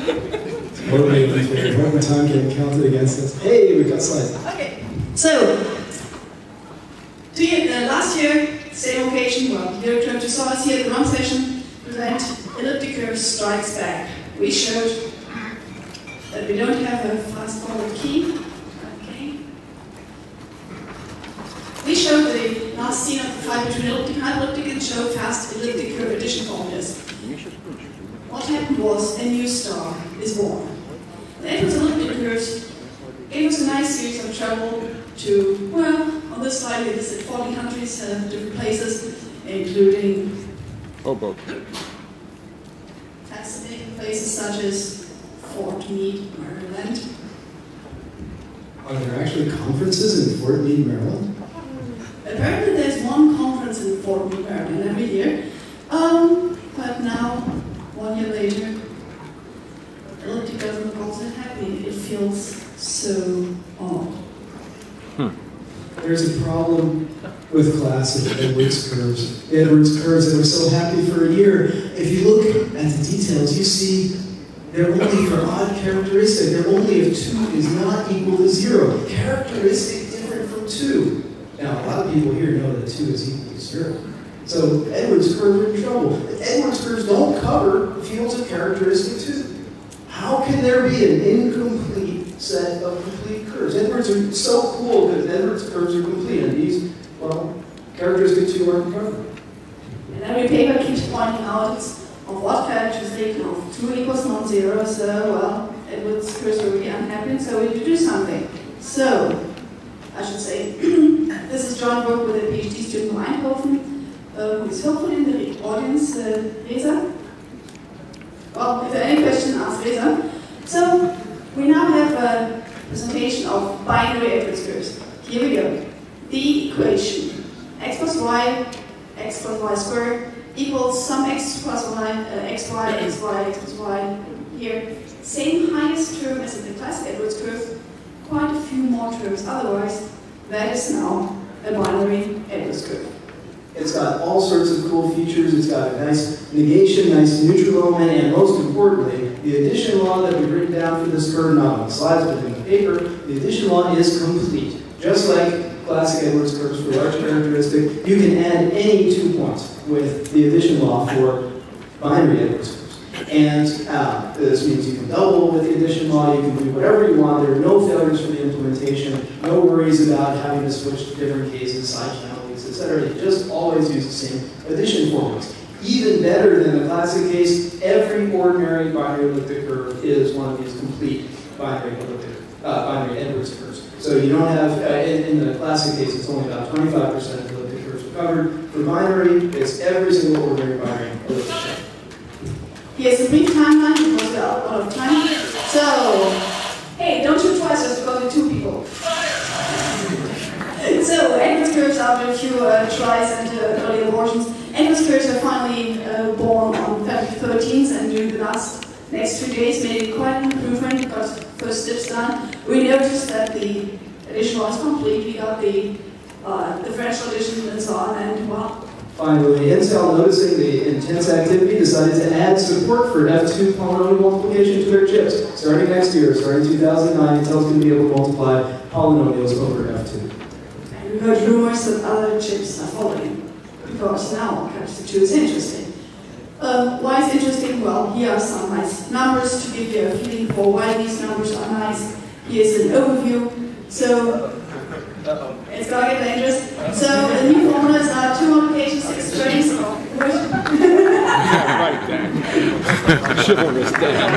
Totally unfair. One more time getting counted against us. Hey, we got slides. Okay, so last year, same occasion, well, year 20 saw us here at the Rump session, present elliptic curve strikes back. We showed that we don't have a fast forward key. Okay. We showed the last scene of the fight between elliptic and hyperelliptic and showed fast elliptic curve addition formulas. What happened was a new star is born. The Edwards elliptic curves gave us a nice series of travel to, well, on this slide we listed 40 countries, different places, including fascinating places such as Fort Meade, Maryland. Are there actually conferences in Fort Meade, Maryland? Apparently there's one conference in Fort Meade, Maryland every year. But now, 1 year later, elliptic doesn't look all so happy. It feels so odd. There's a problem with classic Edwards curves. The Edwards curves that were so happy for a year. If you look at the details, you see they're only for odd characteristic. They're only if 2 is not equal to 0. Characteristic different from 2. Now, a lot of people here know that 2 is equal to 0. So Edwards curves are in trouble. The Edwards curves don't cover fields of characteristic 2. How can there be an incomplete set of complete curves? Edwards are so cool because Edwards curves are complete, and these, well, characteristic 2 aren't covered. And every paper keeps pointing out of what characteristic of 2 equals non-zero, so, well, Edwards curves are really unhappy, and so we need to do something. So, I should say, this is John Burke with a PhD student from Eindhoven, who is hopefully in the audience, Reza. Well, if there are any questions, ask Reza. So, we now have a presentation of binary Edwards curves. Here we go. The equation, x plus y squared equals some x plus y, xy, x plus y, here. Same highest term as in the classic Edwards curve, quite a few more terms. Otherwise, that is now a binary Edwards curve. It's got all sorts of cool features. It's got a nice negation, nice neutral element, and most importantly, the addition law that we've written down for this curve, not on the slides but in the paper, the addition law is complete. Just like classic Edwards curves for large characteristic, you can add any 2 points with the addition law for binary Edwards curves. And this means you can double with the addition law, you can do whatever you want. There are no failures for the implementation, no worries about having to switch to different cases, side channels, etc. You just always use the same addition formulas. Even better than the classic case, every ordinary binary elliptic curve is one of these complete binary Edwards curves. So you don't have, in the classic case, it's only about 25% of elliptic curves are covered. For binary, it's every single ordinary binary elliptic curve. Here's a brief timeline because we're out of time. So, hey, don't shoot twice just because we're 2 people. So, Edwards curves, after a few tries and early abortions, Edwards curves are finally born on February 13th, and during the next 2 days made quite an improvement, got first steps done. We noticed that the addition was complete. We got the differential addition and so on, and well. Finally, Intel, noticing the intense activity, decided to add support for F2 polynomial multiplication to their chips. Starting next year, starting 2009, Intel's going to be able to multiply polynomials over F2. And we heard rumors that other chips are following, because now F2 is interesting. Why is it interesting? Well, here are some nice numbers to give you a feeling for why these numbers are nice. Here's an overview. So, it's gonna get dangerous. So the new formulas are 2 multiplications, 6 trains. Right there. Chivalrous down.